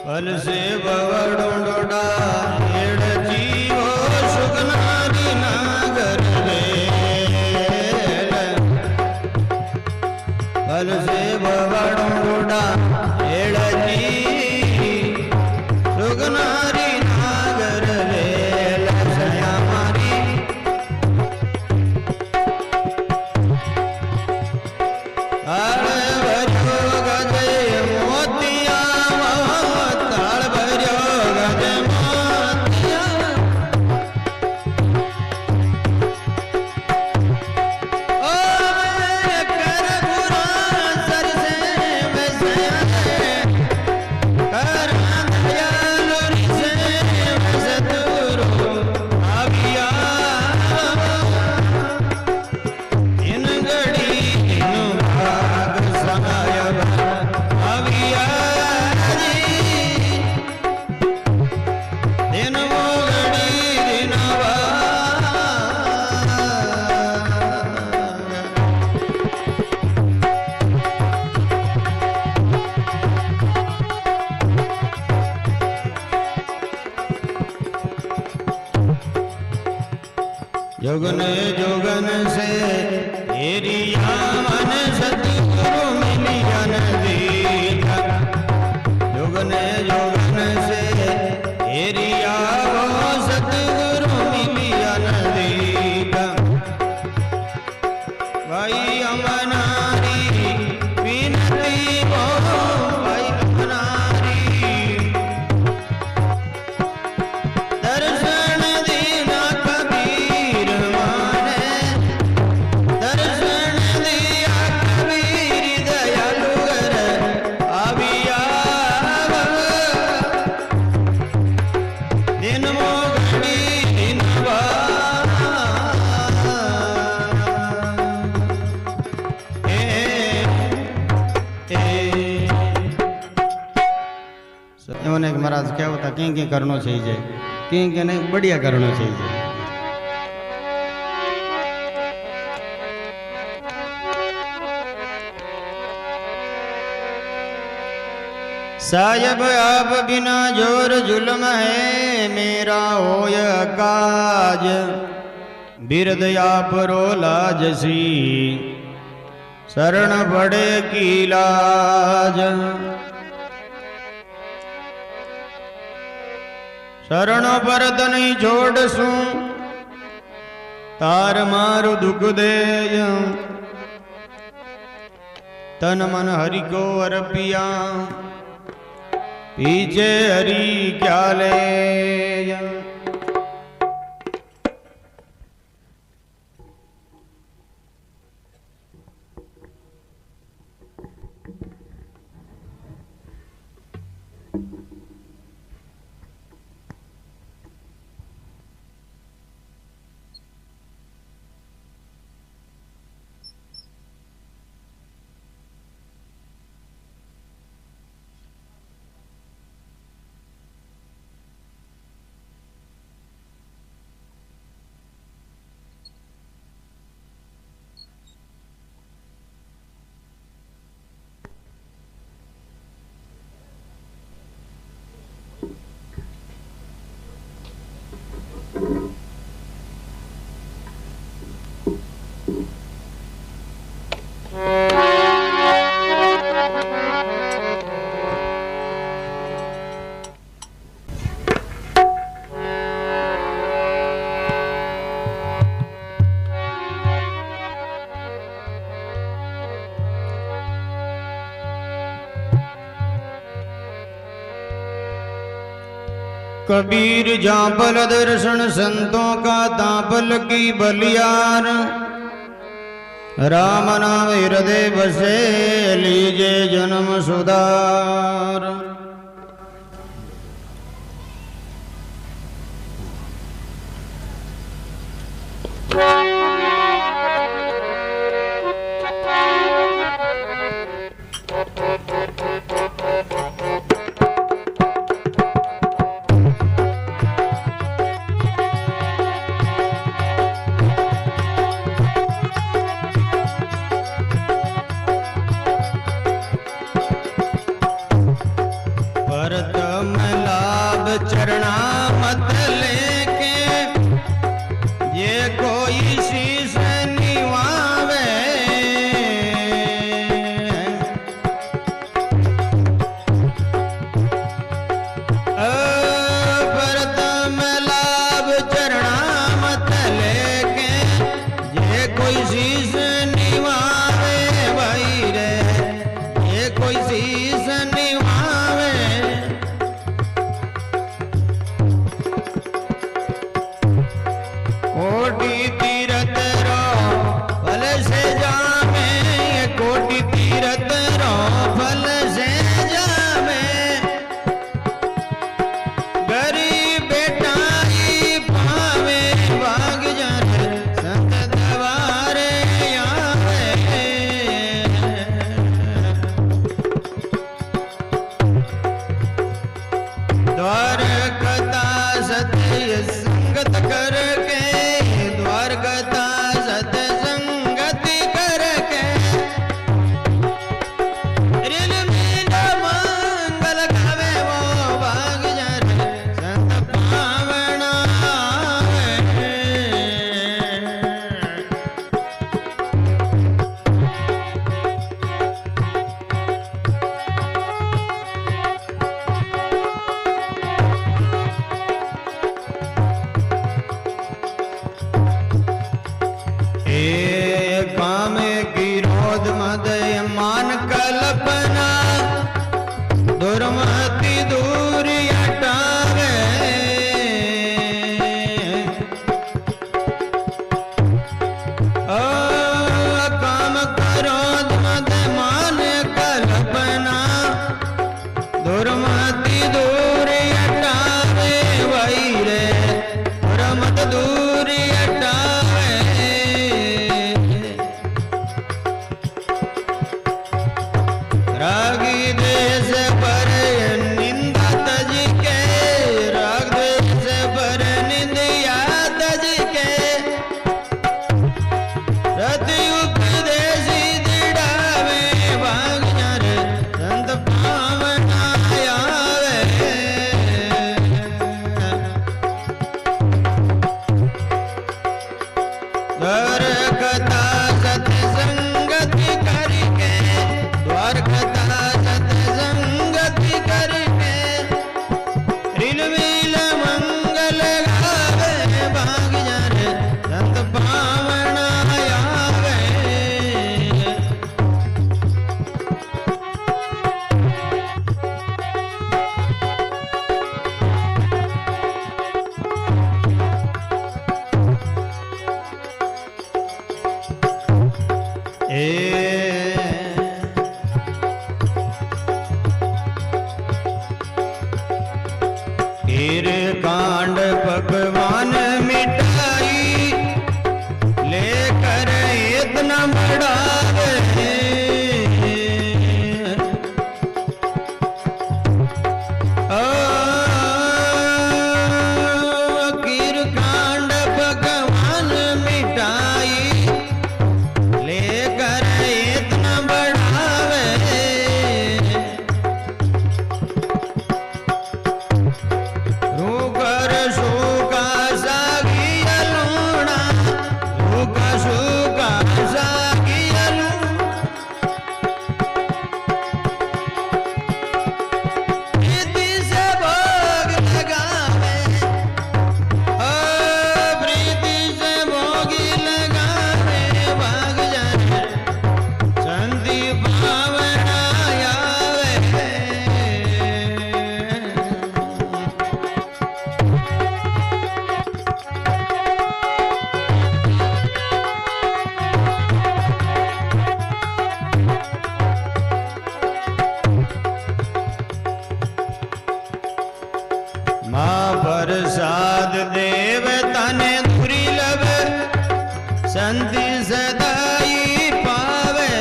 फल से बवडोडा हेड जीवो सुगनारी नागर वेल फल से बवडोडा हेड जी सुगनारी नागर वेल सया मारी जोगन जोगन से एरिया मन सतगुरु मिलियन दीथा कि महाराज क्या होता क्या करना चाहिए, क्या नहीं बढ़िया करना चाहिए। साहिब आप बिना जोर जुल्म है मेरा होय काज, बिरद आप रो लाजसी शरण पड़े की लाज। शरणों पर नहीं छोड़ सू तार मारू दुख दे, तन मन हरि को अर्पिया पीछे हरि क्या ले। कबीर जापल दर्शन संतों का तापल की बलियार, राम नाम हृदय बसे लीजे जन्म सुधार। रागी देश पर निंदा तजी कीर कांड पकवान मिठाई लेकर इतना बढ़ावे कीर कांड पकवान मिठाई लेकर इतना बढ़ावे रूकर सूखा सागी लूणा रूका सूखा सागी प्रीति से भोग लगावे प्रीति से भोगी लगावे भाग जाए संधि भावना आवे माँ प्रसाद देव तने दुर्लभ संधि सदाई पावे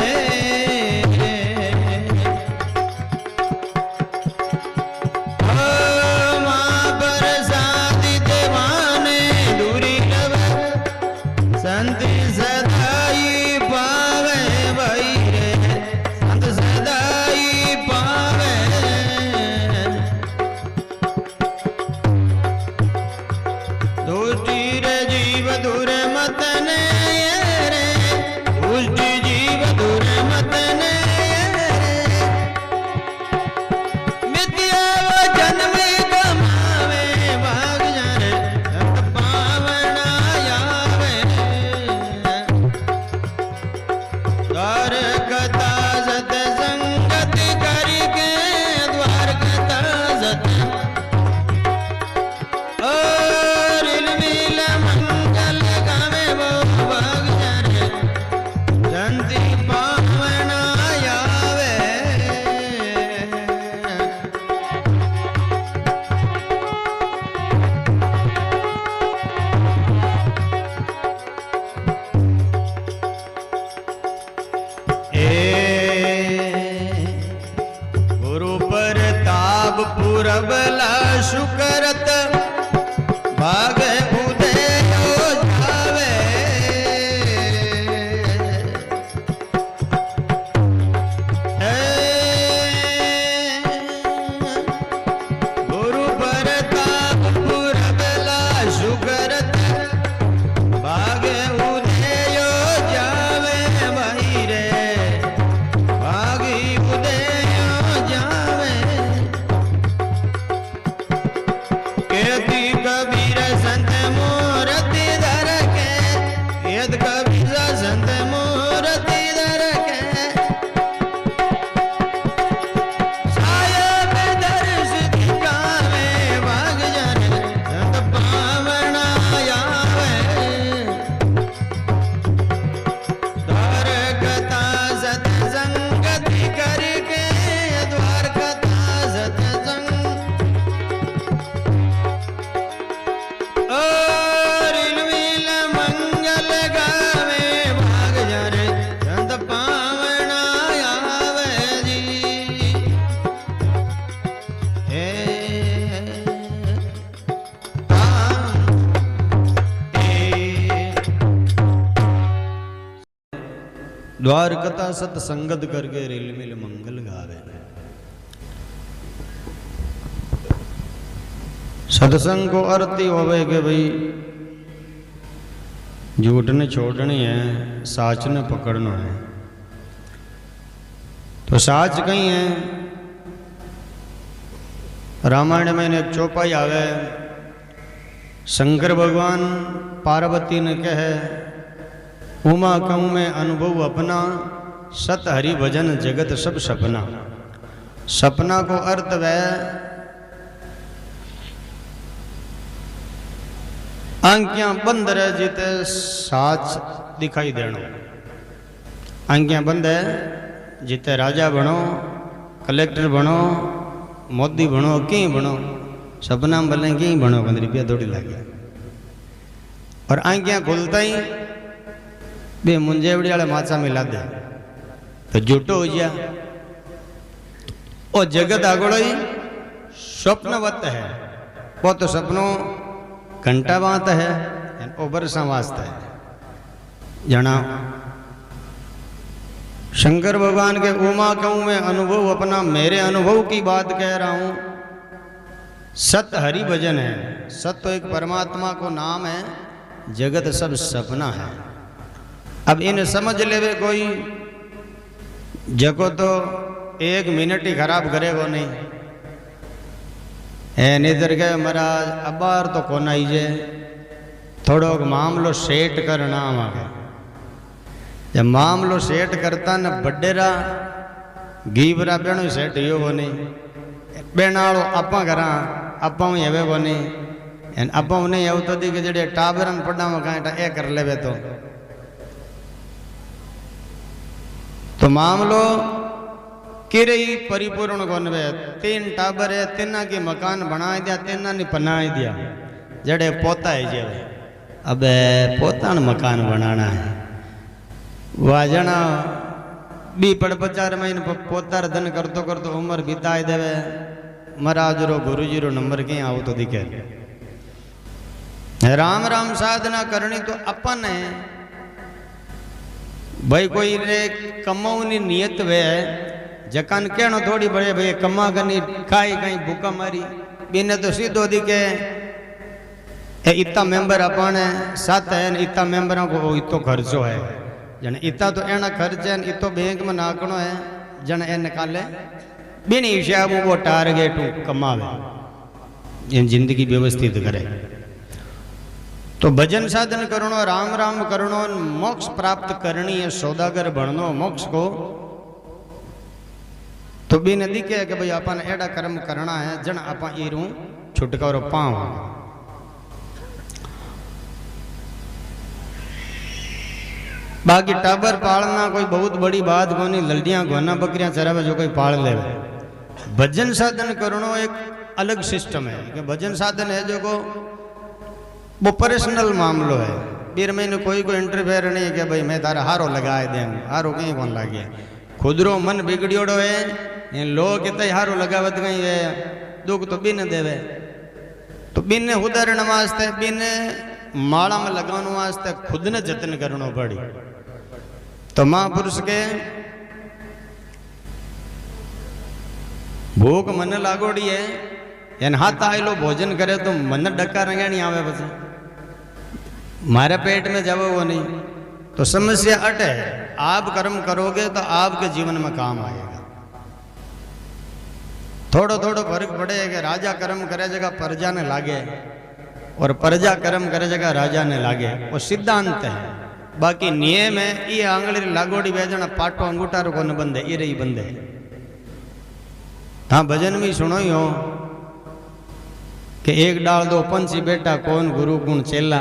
माँ प्रसाद देवाने दुर्लभ संधि सदाई पावे भाई रे संत सदाई पावे दुष्टि रे जीव दूर मत ने रे दुष्टि जीव दूर मत ने रे मिथ्या वचन में कमावे भाग जाने संत पावना आवे द्वार कथा सत्संगत करके द्वार कथा सत और मिल मंगल गावे वो भाग जाने संति पावना आवे गुरु प्रताप पुरबला शुकरत भाग उदय हो जावे गुरु प्रताप पुरबला शुकरत भाग उदय हो जावे भाई रे भागी उदय हो जावे कहती कबीर संत मूर्ति धर के यद कबीर संत मूर्ति धर के साहेब दर्श दिखावे भाग जाने संत पावना आवे द्वार कथा सत्संगत करके द्वार कथा सत्संग और मिल मंगल गावे भाग जाने संत पावना आवे जी द्वार कथा सत्संगत करके रिल मिल मंगल गावे सत्संग को अर्थ ही होवे कि भाई झूठ ने छोड़नी है साच ने पकड़ना है। तो साच कहीं है रामायण में एक चौपाई आवे शंकर भगवान पार्वती ने कहे उमा कहूँ में अनुभव अपना सत हरि भजन जगत सब सपना। सपना को अर्थ वह आंखियां बंद रहे जिते साच दिखाई देना। आंखियां बंद है जिते राजा बनो कलेक्टर बनो मोदी बनो कहीं बनो सपना में भले कहीं बनो 15 रुपया दौड़ी लगे और आंखियां खुलता ही बे मुंजेवड़ी वाले माचा मिला दे तो झूठो हो गया। और जगत आगोड़ो ही स्वप्नवत है, वो तो सपनों घंटा बात है ओ बरसा वास्ता है। जना शंकर भगवान के उमा कहूं मैं अनुभव अपना, मेरे अनुभव की बात कह रहा हूं। सत हरि भजन है, सत तो एक परमात्मा को नाम है, जगत सब सपना है। अब इन समझ लेवे कोई जको तो 1 मिनट ही खराब करेगो नहीं है। निधर के महाराज अबार तो कोना ही जे थोड़ो मामलो सेट करना आगे। जब मामलो सेट करता न बडेरा गीबरा बेणो सेट यो वो नहीं बेनाड़ो आपा करा आपा हवे वो नहीं आपा नहीं आव तो दी के जड़े टाबरन पड़ाव कहीं ए कर लेवे तो मामलो किरे परिपूर्ण कौन वे। 3 टाबर है, 3 की मकान बनाए दिया, 3 ने पनाए दिया जड़े पोता है जे। अब पोता मकान बनाना है वाजना बी पड़ 50 महीने पोतार धन करतो करतो उम्र बिताए देवे। महाराज रो गुरुजी रो नंबर कहीं आओ तो दिखे। राम राम साधना करनी तो अपन है भाई। कोई रे कमाऊनी नियत वे जकान कहनो थोड़ी बड़े भाई कमा करनी खाई कहीं भूखा मारी बिने तो सीधो दिखे इतना मेंबर अपन है 7 है इतना मेंबरों को इतो खर्चो है जन इतना तो एना खर्च है इतो बैंक में नाकनो है जन ए निकाले बिन हिसाब वो टारगेट कमावे इन जिंदगी व्यवस्थित करे। तो भजन साधन करनो राम राम करनो मोक्ष प्राप्त करनी है सौदागर बननो मोक्ष को। तो बिन दिखे कि भाई अपन एड़ा कर्म करना है जन अपन ईरू छुटकारो पाव। बाकी टाबर पालना कोई बहुत बड़ी बात कोनी, लल्डियां गोना बकरियां चरावे जो कोई पाल ले। भजन साधन करनो एक अलग सिस्टम है कि भजन साधन है जो को वो पर्सनल मामलो है। फिर मैंने कोई इंटरफेयर नहीं कि भाई मैं तारा हारो लगाए दें, हारो कहीं कौन लागे। खुदरो मन बिगड़ियोड़ो है लोग कितना हारो लगावत कहीं है दुख तो बिन देवे। तो बिन उदाहरण वास्ते बिन माला में लगाने वास्ते खुद ने जतन करना पड़ी। तो महापुरुष के भूख मन लागोड़ी है यान हाथ आयलो भोजन करे तो मन डका रंगा नहीं आवे बस मारे पेट में जावे वो नहीं। तो समस्या अट है आप कर्म करोगे तो आपके जीवन में काम आएगा। थोड़ो थोड़ो फर्क पड़े कि राजा कर्म करे जगह प्रजा ने लागे और प्रजा कर्म करे जगह राजा ने लागे, वो सिद्धांत है। बाकी नियम है ये आंगली लागोड़ी बेजना पाटो अंगूठारो को न बंदे ये रही बंदे। हाँ भजन में सुनो ही हो कि एक डाल दो पंछी बेटा कौन गुरु गुण चेला,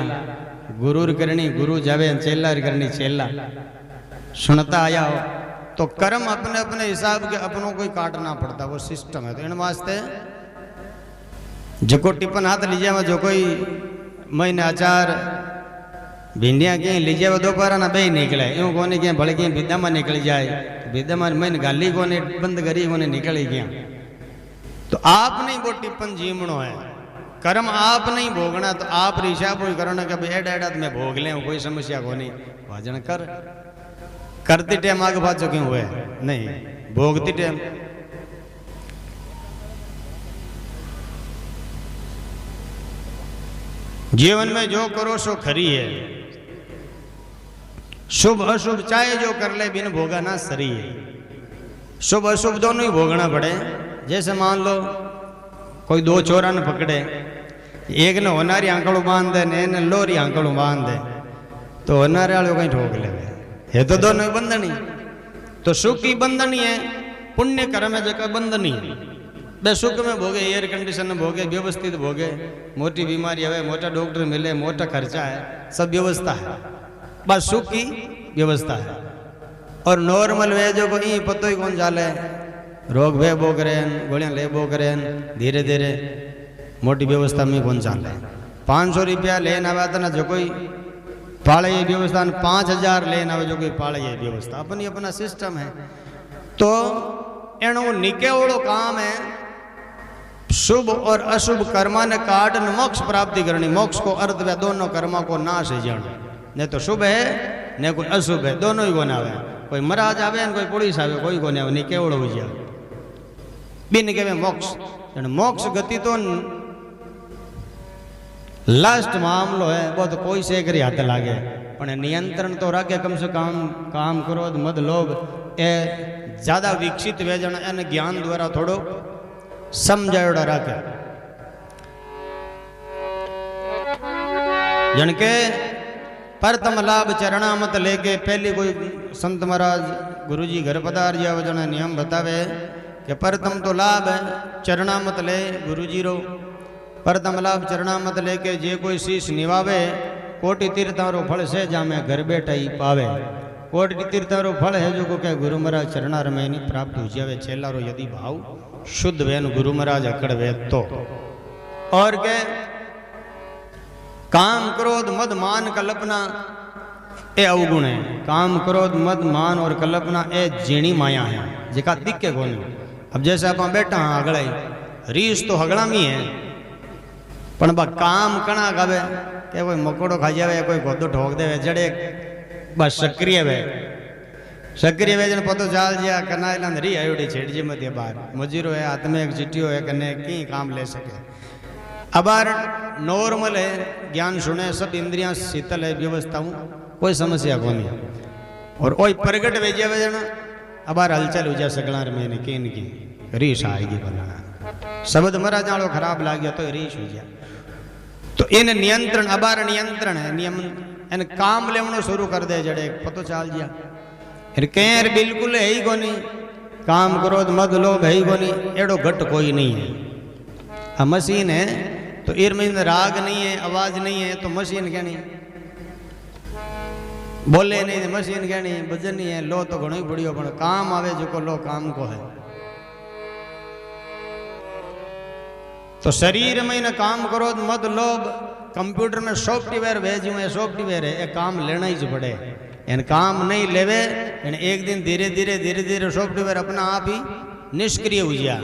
गुरुर करनी गुरु जावे चेला करनी चेला। सुनता आया हो तो कर्म अपने अपने हिसाब के अपनों को ही काटना पड़ता, वो सिस्टम है। तो इन वास्ते जो को टिपन हाथ लीजिए में जो कोई महीने अचार भिंडियाँ कहीं लीजिए वो दोपहर ना बे निकले यूँ कोने क्या भले कहीं विद्या में निकल जाए विद्या में मैंने गाली कोने बंद करी कोने निकल गया। तो आप नहीं वो टिप्पण जीवनो है, कर्म आप नहीं भोगना। तो आप हिसाब कोई करना कि भाई एड एड मैं भोग ले कोई समस्या को नहीं भजन कर करती टाइम आगे बात क्यों हुए नहीं भोगती टाइम। जीवन में जो करो सो खरी है, शुभ अशुभ चाहे जो कर ले बिन भोगा ना सरी है। शुभ अशुभ दोनों ही भोगना पड़े। जैसे मान लो कोई 2 चोरा ने पकड़े, एक ने होनारी आंकड़ों बांध दे ने ने लोरी आंकड़ों बांध दे तो होनारे वाले कहीं ठोक ले है तो दोनों बंधनी। तो सुख की बंधनी है, पुण्य कर्म है जगह बंधनी। बे सुख में भोगे एयर कंडीशन में भोगे व्यवस्थित भोगे, मोटी बीमारी है मोटा डॉक्टर मिले मोटा खर्चा है सब व्यवस्था है, बस सुख की व्यवस्था है। और नॉर्मल वे जो को ई पतो ही कौन चाले रोग वे बो करें गोलियां ले बो करें धीरे धीरे मोटी व्यवस्था में कौन चाले 500 रुपया लेन आवा तो ना जो कोई पाले ये व्यवस्था 5000 लेन आवे जो कोई पाले ये व्यवस्था अपनी अपना सिस्टम है। तो एनो निकेवड़ो काम है शुभ और अशुभ कर्मा ने काट मोक्ष प्राप्ति करनी। मोक्ष को अर्थ वे दोनों कर्मा को नाश है जान, नहीं तो शुभ है न कोई अशुभ है, दोनों ही को ना आवे। कोई महाराज आवे कोई पुलिस आवे कोई को नहीं आवे, निकेवड़ो हो जाए बिन के मोक्ष। मोक्ष गति तो लास्ट मामलो है वो तो कोई से करी हाथ लागे पण नियंत्रण तो राखे कम से कम। काम क्रोध मद लोभ ए ज्यादा विकसित वे जन एन ज्ञान द्वारा थोड़ो समझायोड़ा राखे। जन के प्रथम लाभ चरणामत लेके पहली कोई संत महाराज गुरुजी घर पधार जाओ जन नियम बतावे कि प्रथम तो लाभ है चरणामत ले गुरुजी रो। प्रथम लाभ चरणामत लेके जे कोई शीश निवावे कोटि तीर्थारो फल से जामे घर बैठा ही पावे। कोटि तीर्थारो फल है जो को क्या गुरु महाराज चरणार में नहीं प्राप्त हो जावे। छेलारो यदि भाव शुद्ध वेन गुरु महाराज अकड़ वे तो। और के काम क्रोध मद मान कल्पना ए अवगुण है। काम क्रोध मद मान और कल्पना ए जीणी माया है जिका दिखे कोनी। अब जैसे आप बैठा हाँ हगड़ा रीस तो हगड़ा में है पण बा काम कणा गावे के कोई मकोड़ो खा जावे कोई गोदो ठोक देवे जड़े बस सक्रिय वे सक्रिय वे जन पतो चाल जिया कना इला री आयोडी छेड़जी मते बार मजीरो है हाथ में एक चिट्ठियो है कने की काम ले सके। अबार नॉर्मल है ज्ञान सुने सब इंद्रियां शीतल है व्यवस्था कोई समस्या कोनी। और ओई प्रगट वे जावे जन अबार हलचल हो जा सगला में किन की रीस आएगी बोलना शब्द मरा जाड़ो खराब लाग गया तो रीस हो जाए। तो इन नियंत्रण अबार नियंत्रण है नियम इन काम लेवनो शुरू कर दे जड़े पतो चाल जिया कैर बिल्कुल है ही कोनी। काम क्रोध मद लोभ है ही कोनी एड़ो घट कोई नहीं है। अब मशीन है तो ईर में राग नहीं है आवाज नहीं है तो मशीन क्या नहीं बोले नहीं मशीन क्या नहीं भजन नहीं है लो तो घणो ही बढ़ियो पण काम आवे जो को लो काम को है। तो शरीर में न काम करो मत लोभ कंप्यूटर में सॉफ्टवेयर भेजू है सॉफ्टवेयर है ये काम लेना ही पड़े। इन काम नहीं लेवे इन एक दिन धीरे धीरे सॉफ्टवेयर अपना आप ही निष्क्रिय हो जा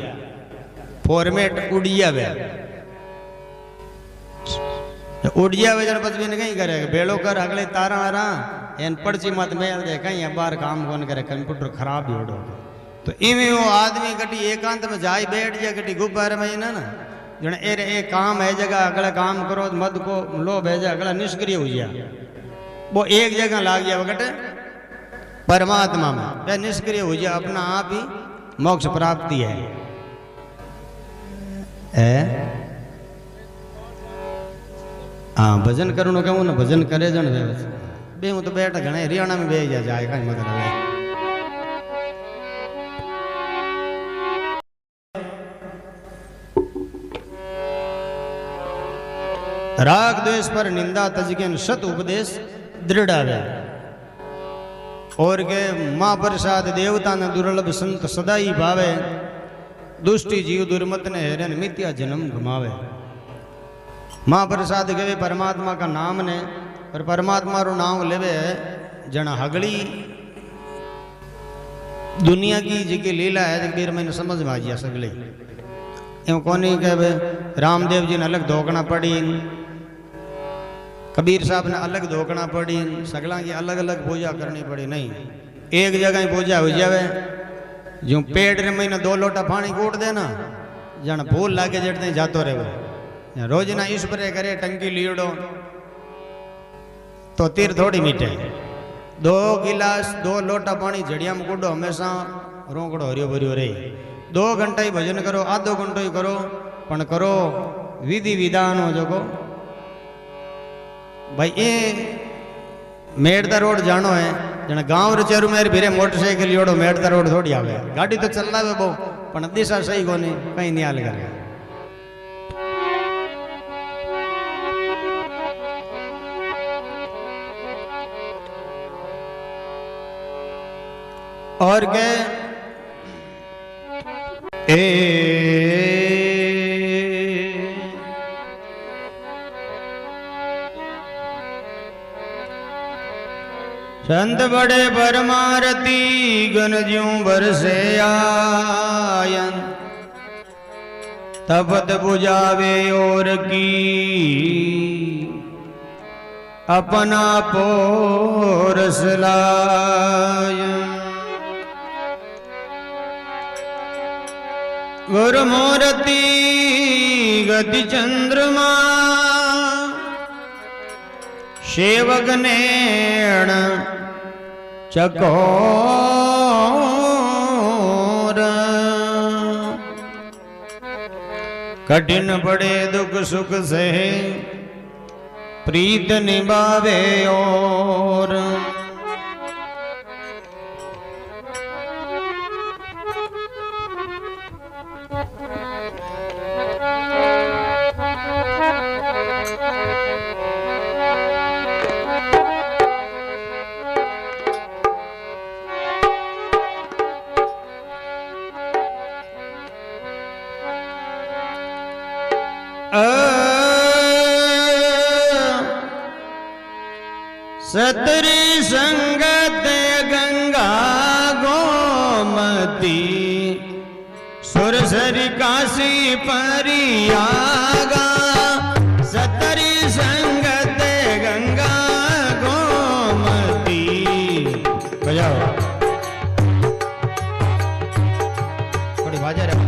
फॉर्मेट उड़िया वे उड़िया वे जन पत्नी ने कहीं करे बेड़ो कर अगले तारा आरा इन पर्ची मत मेल दे कहीं बार काम कौन करे कंप्यूटर खराब ही उड़ो। तो इवें वो आदमी कटी एकांत में जाए बैठ जाए कटी गुब्बारे में ना जन ए काम है जगह अगला काम करो मद को लोभ है अगला निष्क्रिय हो गया वो एक जगह लाग गया वगट परमात्मा में वह निष्क्रिय हो गया अपना आप ही मोक्ष प्राप्ति है। हाँ भजन करो कहूँ ना भजन करे जन बे हूँ तो बैठ घने हरियाणा में बे जाए कहीं मतलब है। राग द्वेष पर निंदा तजगन सत उपदेश दृढ़ आवे। और के मां प्रसाद देवता ने दुर्लभ संत सदा ही भावे दुष्टि जीव दुर्मत ने हेरन मिथ्या जन्म घुमावे। मां प्रसाद कहे परमात्मा का नाम ने और परमात्मा रो नाम लेवे जना हगड़ी दुनिया की जी लीला है जगदीर मैंने समझ में आ गया सगले एवं कोनी कहे रामदेव जी ने अलग धोकना पड़ी कबीर साहब ने अलग धोकना पड़ी सगला की अलग अलग पूजा करनी पड़ी। नहीं एक जगह ही पूजा हो जावे जो पेट रे महीने 2 लोटा पानी कूट देना जन भूल लागे जड़ते जातो रहे रोज ना ईश्वर करे टंकी लीड़ो तो तीर थोड़ी मीठे 2 गिलास 2 लोटा पानी जड़िया में कूटो हमेशा रोकड़ो हरियो भरियो रहे। 2 घंटा ही भजन करो आधो घंटो ही करो पण करो विधि विधान हो जो भाई ये मेड़ता रोड जानो है जना गांव रे चेरू मेरे भीरे मोटरसाइकिल योड़ो मेड़ता रोड थोड़ी आवे गाड़ी तो चलना है बहु पण दिशा सही कोनी कहीं नहीं हाल करे। और के संत बड़े परमारती गण ज्यों बरसे आयन तपत बुझावे और की अपना पोरस लायन गुरुमूर्ति गति चंद्रमा सेवक नेण चकोर कठिन पड़े दुख सुख से प्रीत निभावे और सतरी संगत गंगा गोमती सुरसरी काशी परियागा सतरी संगत गंगा गोमती बजाओ थोड़ी बाजा रे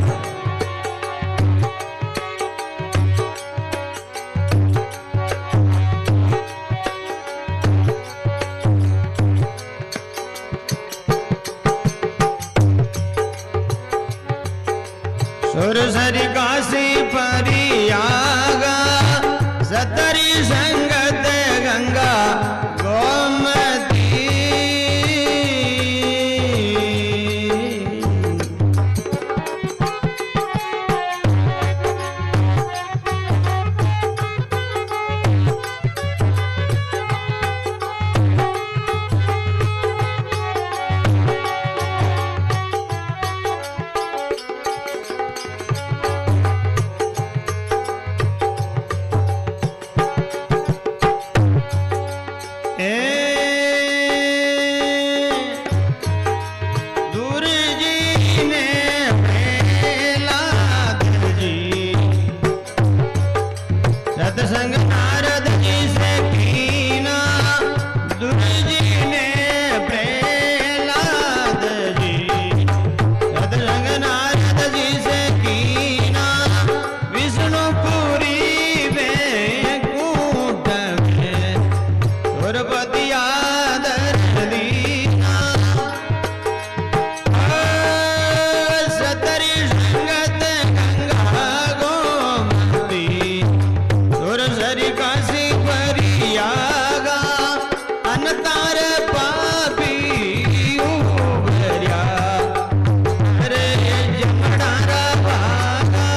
सुरसरी काशी परियागा सतरी संगत गंगा गोमती सत्संग नारद जी से कीना दुर्जी ने प्रहलाद जी सत्संग नारद जी से कीना विष्णुपुरी वैकुंठ में सुरपति आदर दीना सतरी संगत गंगा गोमती सुरसरी काशी परियागा अनतार पापी उभर्या रे जमणारा भागा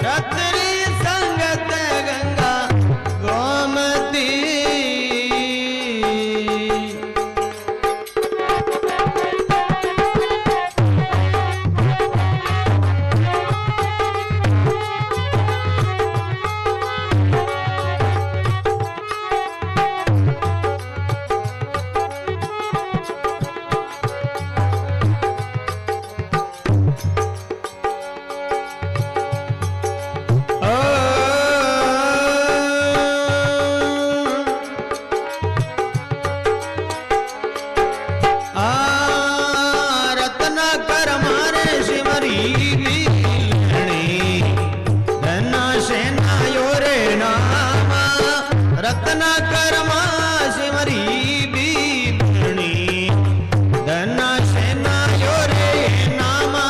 सतरी संगत गंगा गोमती रत्ना कर्मा सिमरी बीपणी धना सेना योरे नामा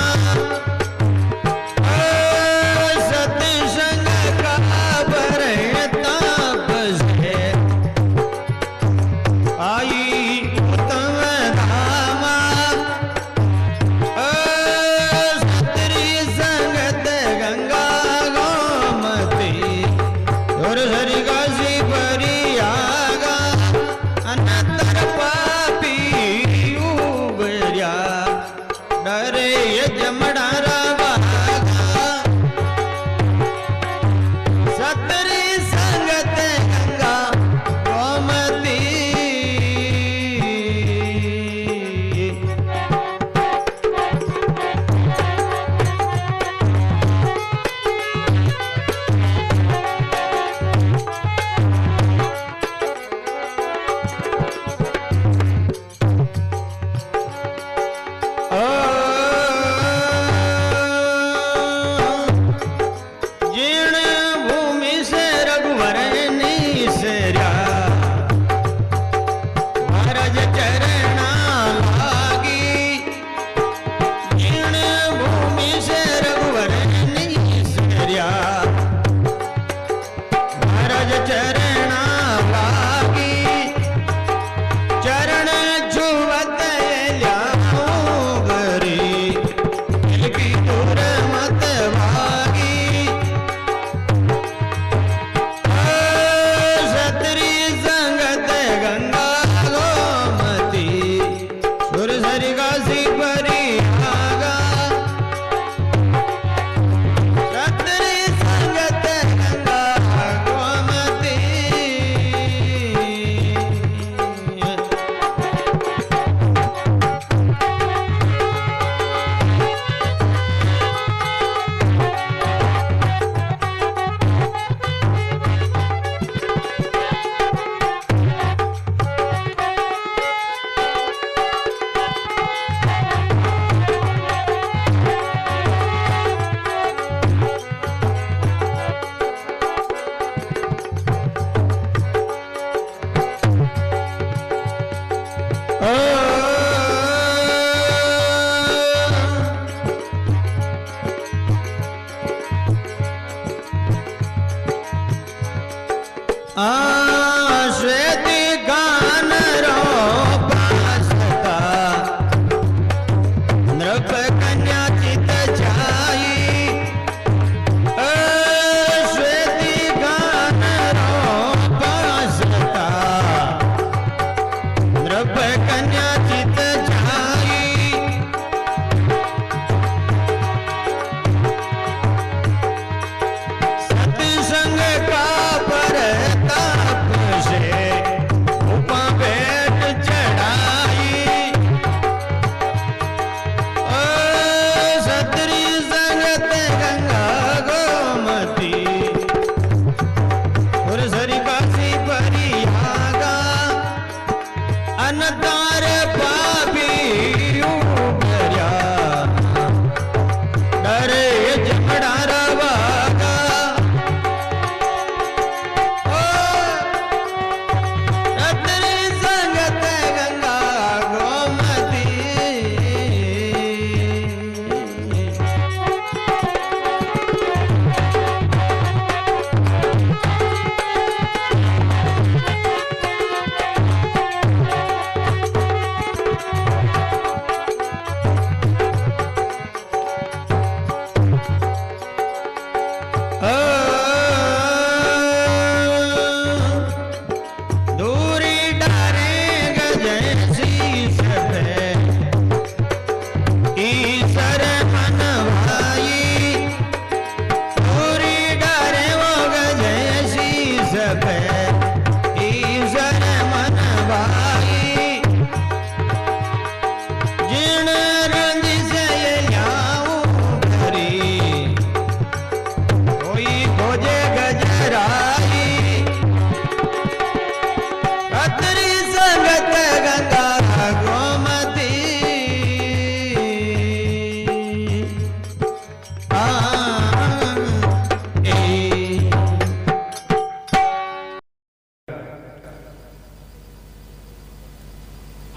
सत्संग का ताप से आई उत्तम धामा सतरी संगत गंगा गोमती और हरि काशी परियागा अनंतर पापी उभर्या डरे जमणारा भागा सतरी संगत गंगा गोमती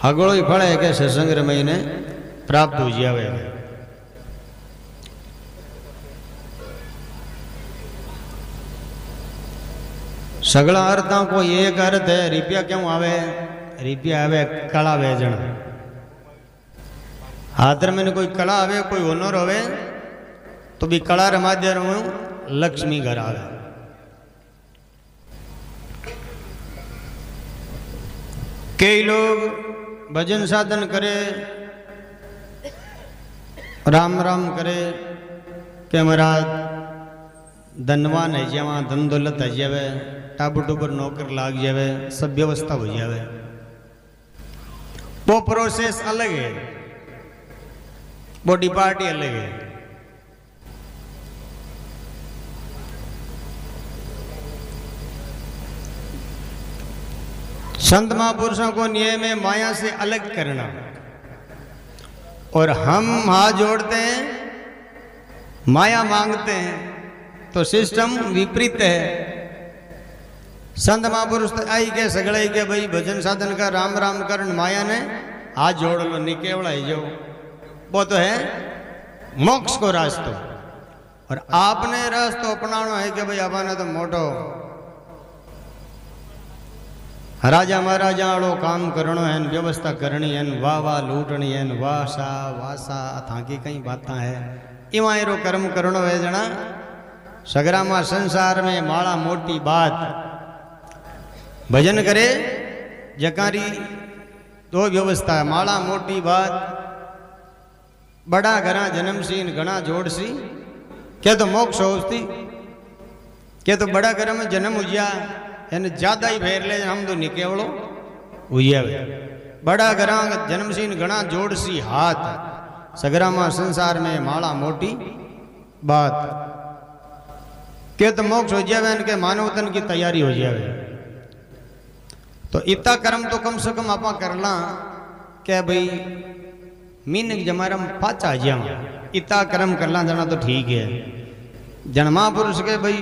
अगलो ही फल है कि सत्संग रमईने प्राप्त हो जावे। सगला अर्थों को एक अर्थ है। रुपया क्यों आवे? रुपया आवे कला वेचण। हाथ में कोई कला आवे, कोई हुनर होवे तो भी कला रे माध्यम लक्ष्मी घर आवे। कई लोग भजन साधन करे, राम राम करे के महाराज धनवान है जावा, धन दौलत है जावे, टाबर टूबर नौकर लाग जावे, सब व्यवस्था हो जावे। वो प्रोसेस अलग है, बॉडी पार्टी अलग है। संत महापुरुषों को नियम है माया से अलग करना, और हम हाथ जोड़ते हैं, माया मांगते हैं, तो सिस्टम विपरीत है। संत महापुरुष तो आई के सगड़े के भाई भजन साधन का राम राम करण, माया ने हाथ जोड़ लो, निकेवड़ा ही जो वो तो है मोक्ष को रास्तो। और आपने रास्तो अपनाना है कि भाई आपने तो मोटो राजा महाराजा वालों काम करणो है, व्यवस्था करनी है, वाह वाह लूटनी है, वासा वासा थाकी कई बात है, इवायरो कर्म करणो है जना। सगरा में संसार में माड़ा मोटी बात भजन करे जकारी तो व्यवस्था है। माड़ा मोटी बात बड़ा घरा जन्म सी घना जोड़ सी क्या तो मोक्ष होती, क्या तो बड़ा घर में जन्म हुआ यानी ज्यादा ही फेर ले हम तो निकेवड़ो हुआ। बड़ा घरा जन्म सी घना जोड़ सी हाथ, सगरा में संसार में माड़ा मोटी बात के तो मोक्ष हो जावे, इनके मानवतन की तैयारी हो जावे। तो इतना कर्म तो कम से कम आप कर ला क्या भाई मीन जमारा पाचा जावा, इतना कर्म कर ला जाना तो ठीक है। जन महापुरुष के भाई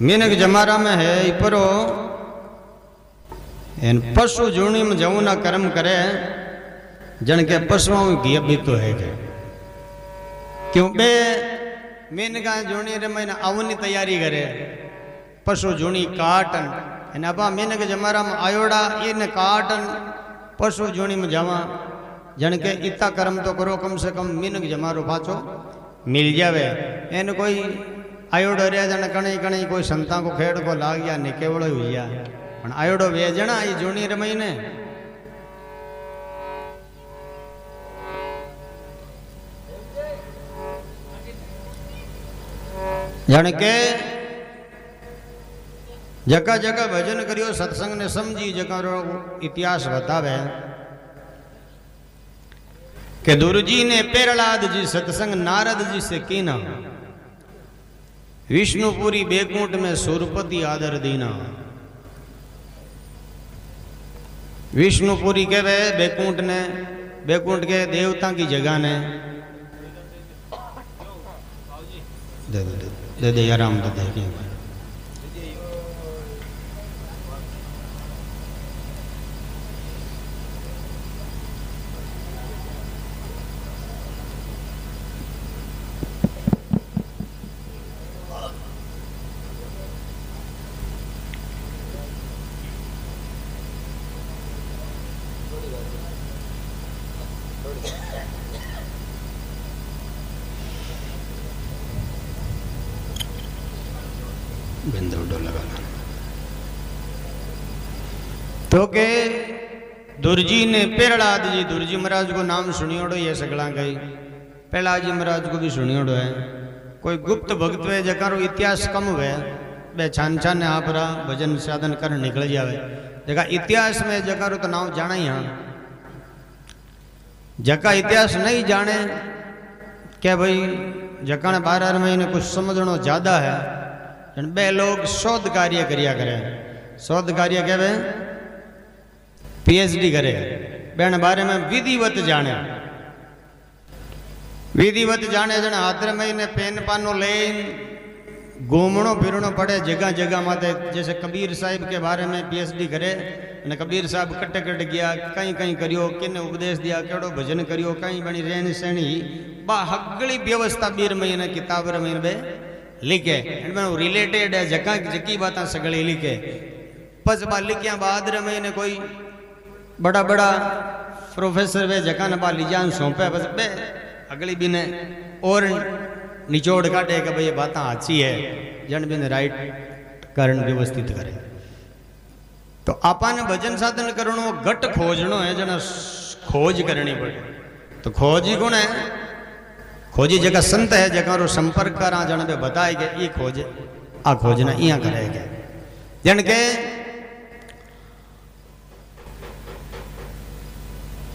मीनक जमारा में है इपरो इन पशु जोनी में जाऊं ना कर्म करे, जन के पशुओं की भी तो है क्यों बे मीन का जोनी रे मैंने आवनी तैयारी करे, पशु जोनी काटन अपा मीन के जमारा में आयोड़ा इन काटन पशु जोनी में जावा, जन के इतना कर्म तो करो कम से कम मीन के जमारो पाचो मिल जावे। इन कोई आयोड़ो रे जन कणी कणी कोई संता को खेड़ को लाग गया निकेवड़ो हुआ, पण आयोड़ो वेजना ये जोनी रे महीने जन के जगह जगह भजन करियो, सत्संग ने समझी जगह इतिहास बतावे कि दुर्जी ने पेरलाद जी सत्संग नारद जी से कीना, विष्णुपुरी बेकुंठ में सुरपति आदर दीना। विष्णुपुरी के वे बेकुंठ ने, बेकुंठ के देवता की जगह ने दे दे आराम दे दे तो के दुर्जी ने पेरलाद जी, दुर्जी महाराज को नाम सुनियोड़ो ये सगला गई, प्रहलाद जी महाराज को भी सुनियोड़ो है। कोई गुप्त भक्त वे जकारो इतिहास कम हुए बे छान छान आप भजन साधन कर निकल जावे, जगह इतिहास में जकारो तो नाम जाना ही हाँ। जका इतिहास नहीं जाने क्या भाई जका ने 12 महीने कुछ समझनो ज्यादा है, बे लोग शोध कार्य करिया करे। शोध कार्य कहवे पीएचडी करे, बेन बारे में विधिवत जाने, विधिवत जाने जन हाथ में पेन पानो ले घूमणो फिरणो पड़े जगह जगह माते। जैसे कबीर साहिब के बारे में पीएचडी करे ने कबीर साहब कट्टे कट गया, कहीं कहीं करियो, किने उपदेश दिया, केड़ो भजन करियो, कहीं बनी रहनी सहनी बा हगली व्यवस्था बीर में किताब में बे लिखे रिलेटेड है जगह जकी बात सगली लिखे। पस बा लिखिया बाद में कोई बड़ा बड़ा प्रोफेसर वे जगह न बा लीजान सौंपे बस बे अगली भी ने और निचोड़ काटे कि भाई ये बात अच्छी है जन बिन राइट कारण व्यवस्थित करे। तो आपाने भजन साधन करणो घट खोजनो है जना खोज करनी पड़े। तो खोजी कौन है? खोजी जगह संत है जगह रो संपर्क करा जन बे बताए के ये खोज आ खोजना इया करेगा जन के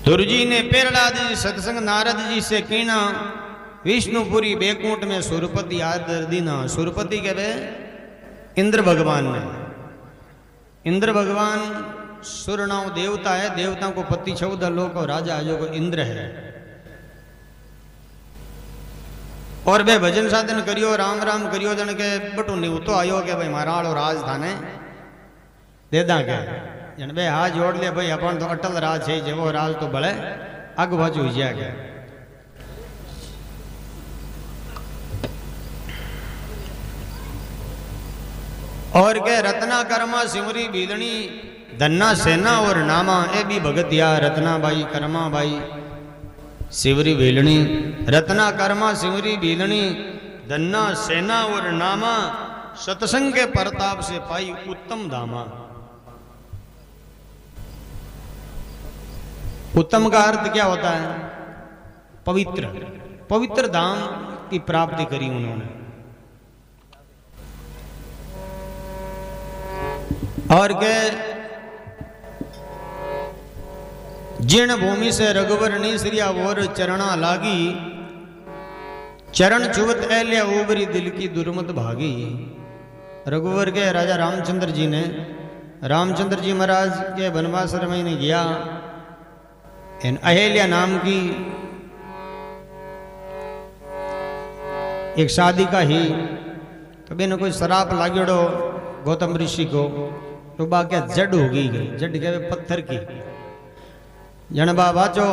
दुर्जी ने प्रहलाद जी सत्संग नारद जी से कीना विष्णुपुरी बेकुंठ में सुरपति आदर दीना। सुरपति के वे इंद्र भगवान ने, इंद्र भगवान सुरनाव देवता है, देवताओं को पति 14 लोक और राजा जो को इंद्र है। और बे भजन साधन करियो राम राम करियो जन के बटू नीव तो आयो के भाई मारा वालो राज थाने दे दा के जन बे हाथ जोड़ ले भाई अपन तो अटल राज है जेवो राज तो भले अग बाजू जा के। और के रत्ना कर्मा सिमरी बीदनी धन्ना सेना और नामा ए भी भगतिया रत्ना बाई कर्मा बाई सिवरी बेलनी रत्ना कर्मा सिमरी बीदनी धन्ना सेना और नामा सत्संग के प्रताप से पाई उत्तम धामा। उत्तम का अर्थ क्या होता है? पवित्र, पवित्र धाम की प्राप्ति करी उन्होंने। और के जिन भूमि से रघुवर नीसरिया और चरणा लागी चरण चुवत एलिया उबरी दिल की दुर्मत भागी। रघुवर के राजा रामचंद्र जी ने, रामचंद्र जी महाराज के वनवास में गया, इन अहेल्या नाम की एक शादी का ही तो बेन कोई शराब लागेड़ो गौतम ऋषि को तो बा क्या जड़ हो गई, जड़ गए पत्थर की जन बा बाचो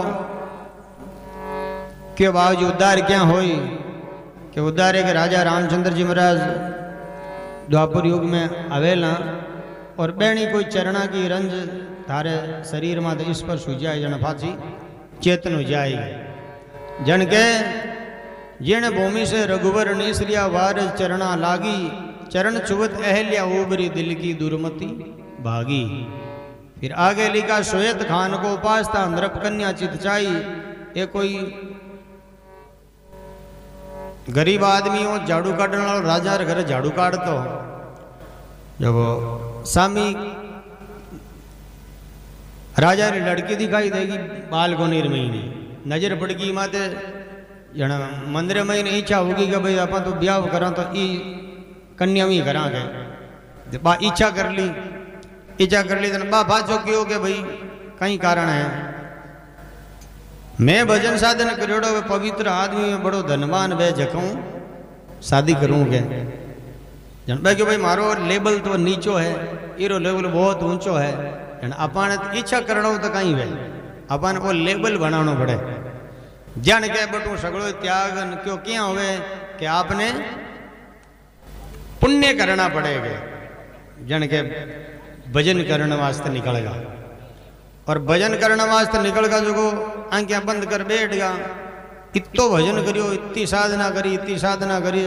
के बावजूद उद्धार क्या होई कि उद्धार के राजा रामचंद्र जी महाराज द्वापर युग में आवेला और बेणी कोई चरणा की रंज थारे शरीर में तो स्पर्श हो जाए जन फाची चेतन हो जाएगी। जन के जिन भूमि से रघुवर नीसरिया वार चरणा लागी चरण चुवत अहल्या उबरी दिल की दुर्मति भागी। फिर आगे लिखा श्वेत खान को उपासता नृप कन्या चितचाई। ये कोई गरीब आदमी हो झाड़ू काटने वाला राजा घर झाड़ू काटतो जब सामी राजा री लड़की दिखाई देगी बालकोनीर महीने नजर पड़गी माते जन मंदिर में इच्छा होगी कि भाई आप तो ब्याह करा तो ई कन्या भी करा के बा इच्छा कर ली तो बा बाजो क्यों के भाई कई कारण है। मैं भजन साधन करोड़ो पवित्र आदमी में बड़ो धनवान वे जखूं शादी करूं के जन भाई कि भाई मारो लेवल तो नीचो है, इरो लेवल बहुत ऊंचो है। अपन इच्छा करना तो कहीं वे अपन वो लेवल बनाना पड़े। जन के बटू सगड़ो त्याग क्यों क्या हुए कि आपने पुण्य करना पड़ेगा। जन के भजन करने वास्ते निकलेगा और भजन करने वास्ते निकलगा जो आंखें बंद कर बैठ गया इतो भजन करियो इतनी साधना करी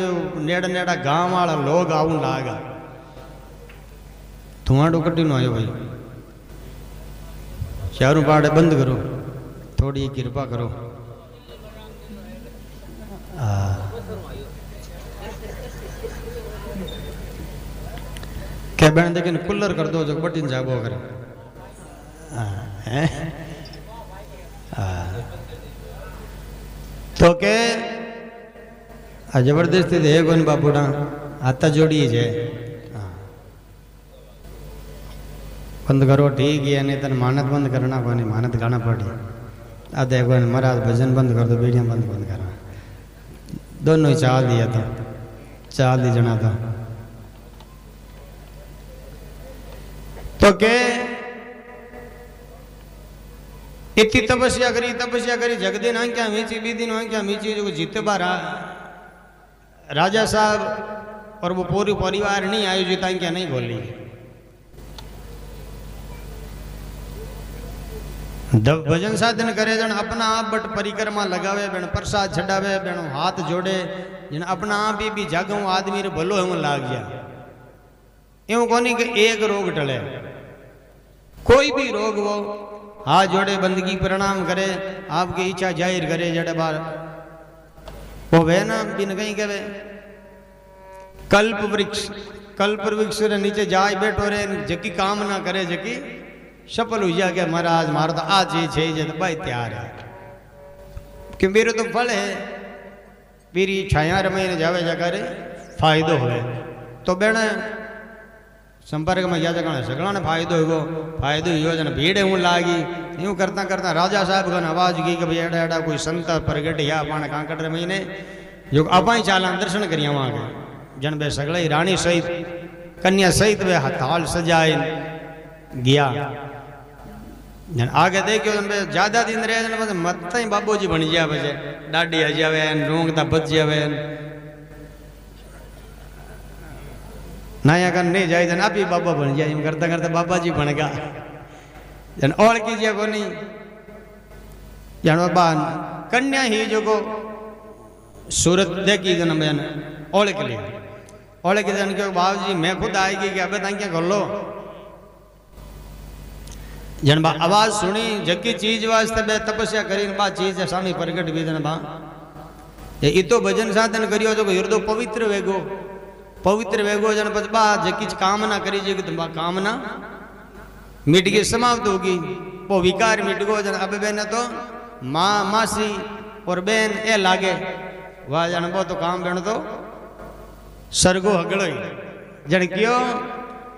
नेड़ा नेड़ा गांव वाला लोग आऊं लागा थुआड़ो कटी नो आयो भाई चारों पाड़े बंद करो थोड़ी कृपा करो। क्या बहन लेकिन कूलर कर दो जो बटिन जागो कर तो के जबरदस्ती दे कोन बापूडा हाथ जोड़ी है बंद करो ठीक है नहीं तो मानत बंद करना को नहीं मानत गाना पड़ी आधे को महाराज भजन बंद कर दो बेड़ियाँ बंद करना दोनों ही चाल दिया था चाल दी जना था तो के इतनी तपस्या करी जगदीन आंख्या मीची बीदी आंख्या मीची जो जीते बारा राजा साहब और वो पूरी परिवार नहीं आयोजित आंख्या नहीं बोली। भजन साधन करे जन अपना आप बट परिक्रमा लगावे बेन प्रसाद छड़ावे बेन हाथ जोड़े जन अपना आप भी जागू आदमी रे भलो एवं लाग जा एवं कोनी कि एक रोग टले कोई भी रोग वो हाथ जोड़े बंदगी प्रणाम करे आपकी इच्छा जाहिर करे जड़े बार वो वे ना बिन कहीं कहे कल्प वृक्ष रे नीचे जाए बैठो रे जकी काम ना करे जकी सफल हो जा के महाराज मारो तो आज चीज है तो भाई तैयार है कि मेरे तो फल है मेरी छाया रमैन जावे जगह फायदो हो तो बेण संपर्क में जा जगह सगला ने फायदो हो जन भीड़ हूँ लागी यूँ करता करता राजा साहब का आवाज की कि भाई एडा एडा कोई संत प्रगट या पाण कांकड़ रे महीने जो आपा ही चाला दर्शन करिया वहाँ के जन बे सगला ही रानी सहित कन्या सहित वे हाल सजाए गया जन आगे देखियो ज्यादा दिन रहे मत ही बाबू जी बन गया बजे डाडी आ जावे रोंगता बच जावे नया कर नहीं जाए जन आप ही बाबा बन जाए करता करता बाबा जी बन गया जन और कीजिए को नहीं जन बाबा कन्या ही जो को सूरत देखी जन बहन ओढ़ के लिए ओढ़ के जन के बाबू जी मैं खुद आएगी कि अब तक क्या कर लो जन बा आवाज सुनी जकी चीज वास्ते बे तपस्या करी बा चीज स्वामी प्रगट भी जन बा ये इतो भजन साधन करियो तो हृदय पवित्र वेगो जन बा जकी कामना करी जे कि बा कामना मिट गई समाप्त होगी वो विकार मिट गो जन अब बेन तो माँ मासी और बेन ए लागे वाह जन बो तो काम बेन तो सरगो हगड़ो जन क्यों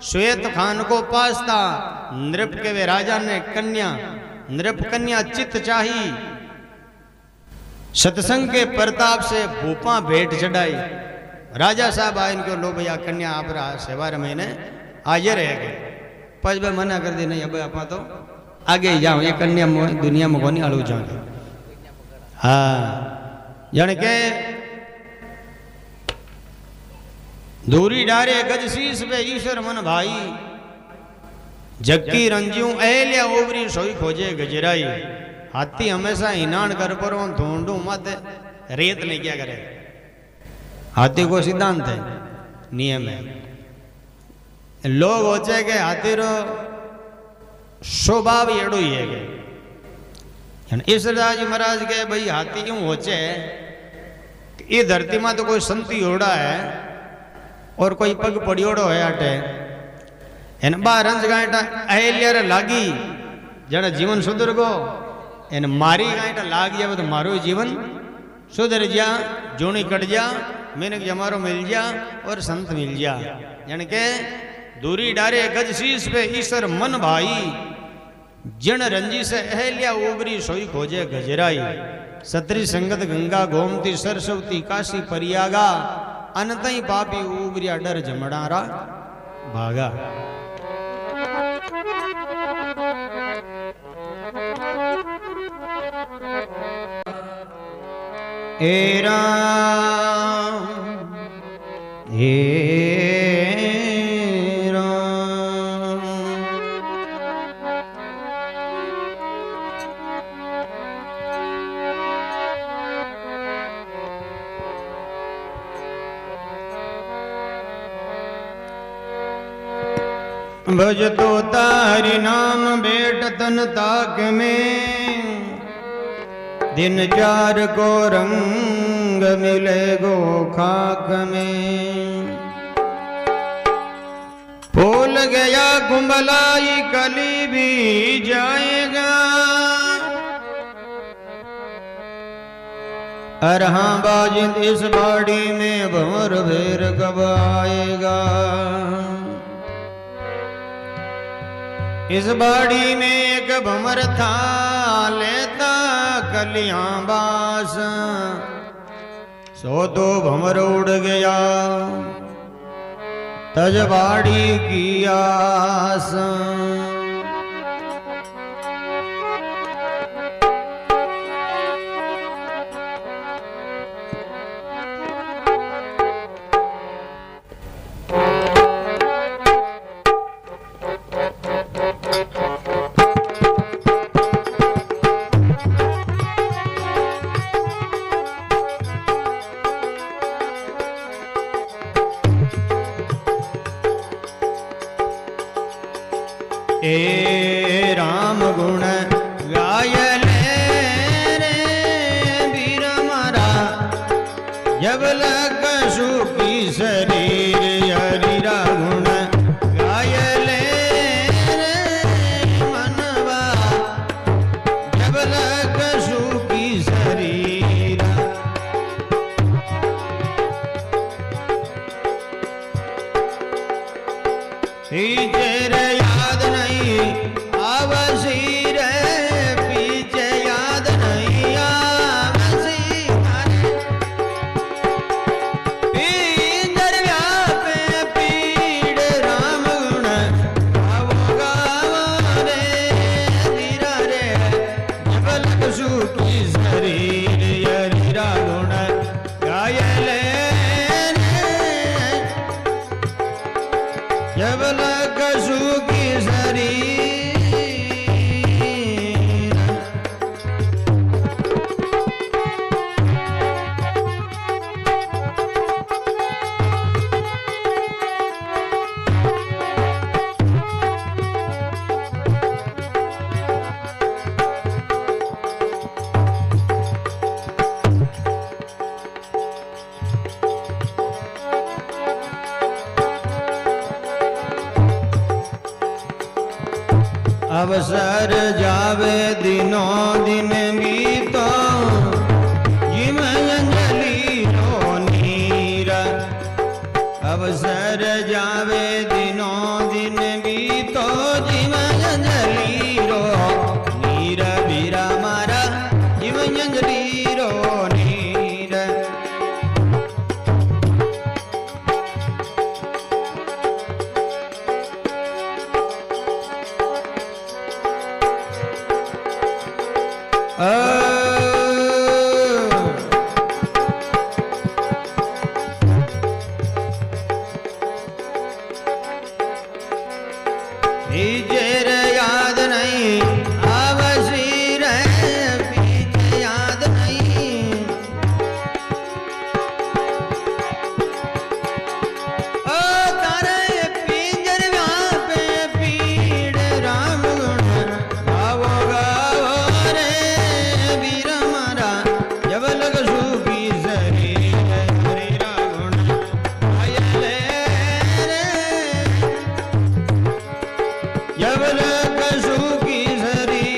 श्वेत खान को पास्ता नृप के वे राजा ने कन्या नृप कन्या चित चाही सत्संग के प्रताप से भूपा भेंट चढ़ाई राजा साहब आए इनको लो भैया कन्या आप सेवा महीने आज रह गए पच भाई मना कर दी नहीं अब आप तो आगे ही जाओ ये कन्या दुनिया में कोनी अलू जाओ हाँ जन के दूरी डारे गज शीस पे ईश्वर मन भाई जक्की रंजियों एलिया ओवरी सोई खोजे गजराई हाथी हमेशा हिनान कर पर ढूंढू मत रेत नहीं क्या करे हाथी को सिद्धांत है नियम है लोग होचे के हाथी रो स्वभाव एड़ो ही है इस राज महाराज के भाई हाथी यूं होचे ये धरती में तो कोई संती होड़ा है और कोई पग पड़ियोड़ो है आटे एन बार रंज गांटा अहल्यार लागी जड़ा जीवन सुधर गो एन मारी गांटा लाग जावे तो मारो जीवन सुधर जा जोनी कट जा मैंने जमारो मिल जा और संत मिल जा यानी के दूरी डारे गज शीस पे ईश्वर मन भाई जन रंजी से अहल्या उबरी सोई खोजे गजराई सतरी संगत गंगा गोमती सरस्वती काशी परियागा अनतई पापी उबरिया डर जमड़ारा भागा हे राम हे भज तो तारी नाम बेट तन ताक में दिन चार को रंग मिले गो खाक में फूल गया कुंभलाई कली भी जाएगा अरहा बाजिंद इस बाड़ी में भंवर भेर कब आएगा इस बाड़ी में एक भंवर था लेता कलियां बास सो तो भंवर उड़ गया तजवाड़ी की आस। ए राम गुण गाय ले रे वीर मारा, जब लग सुखी शरीर हरिरा गुण गाय ले रे मनवा, जब लग सुखी शरीर। तेरे याद नहीं आवसी रे, पीछे याद नहीं आवसी मारे, पींजर व्यापे पीड़ राम गुण गावो गावो रे धीरा रे, जब लग सुखी शरीर हरिरा गुण गाय ले रे, जब लग सुखी शरीर। अवसर जावे दिनों दिन बीतो, जिम अंजलि रो नीर। अवसर जावे दिनों दिन बीतो, जिम अंजलि रो नीर वीरा मारा, जिम अंजलि रो नीर। पीछे याद नहीं आवसी रे, पीछे याद नहीं। ओ तारे पिंजर व्यापे पीड़ राम गुण गावो गावो रे वीर मारा, जब लग सुखी शरीर हरिरा गुण गाय ले रे, जब लग सुखी शरीर।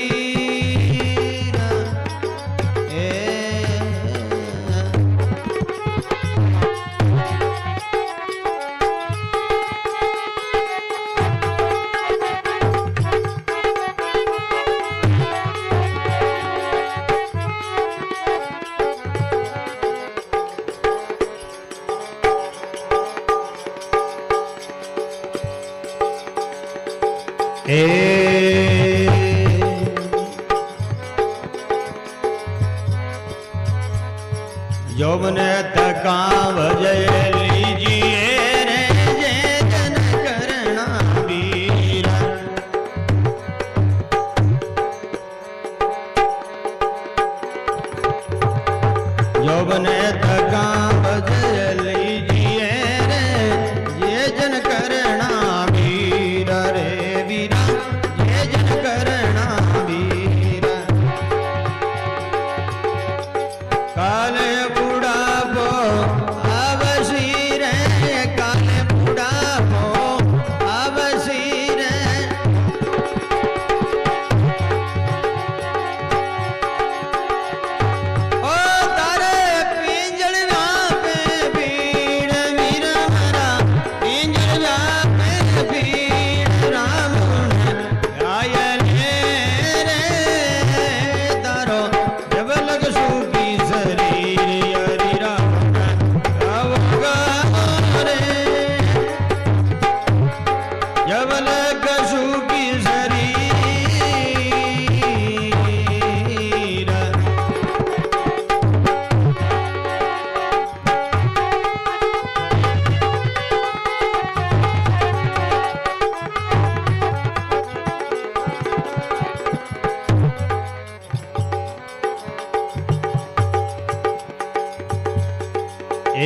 यौवने तका भजय लीजिए रे, जे जन करना वीर। यौवने तका भजय लीजिए रे, जे जन करना वीर रे वीरा, जे जन करना वीर। काले बुढ़ापो आवसी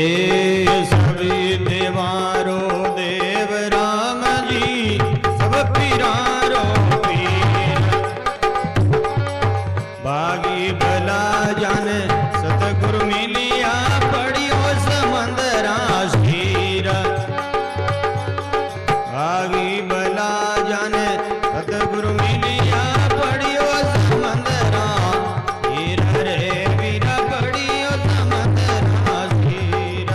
ए सभी देवारो देव राम जी सब पीरारो पीर बागी भला जाने सतगुरु मिलिया पड़ियो समंदरा स्थिर बागी भला जाने सतगुरु मिलिया पड़ियो समंदरा हीर रे वीरा पड़ियो समंदरा स्थिर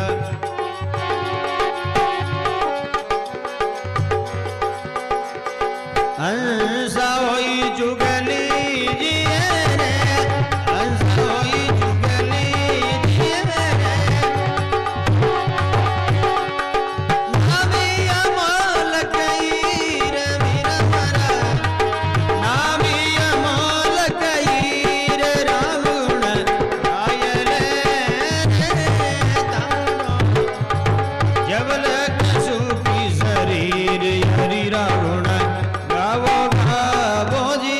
हंसा होई जुगली जिए रे हंसा होई जुगली जिए रे नामी अमल कई रे वीर मरा नामी अमल कई रे रावण आयले रे तारो जबल कसु की शरीर हरि रावण गावो गावो जी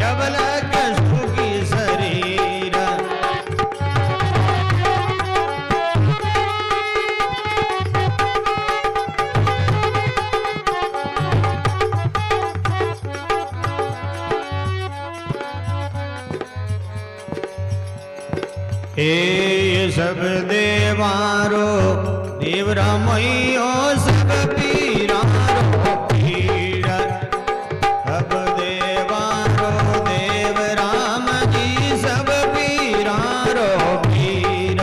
जबल कसु की शरीर ए सब देवारो देव रामयो सब पीरारो पीर सब देवारो देव राम जी सब पीरारो पीर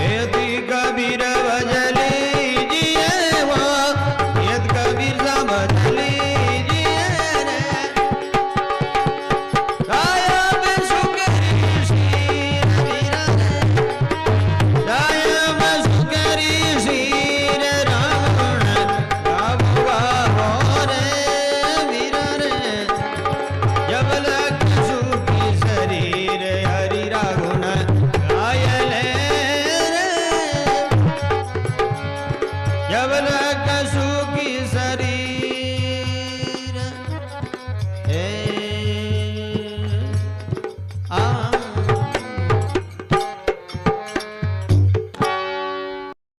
यदि कबीर भजली जिए वो यद कबीर सा भजली जिए रे गायब सुकरी शीर वीरा रे गायब सुकरी शीर रावण गावो गावो रे वीरा रे जबल कसु की शरीर हरि रावण गायले रे जबल कसु की शरीर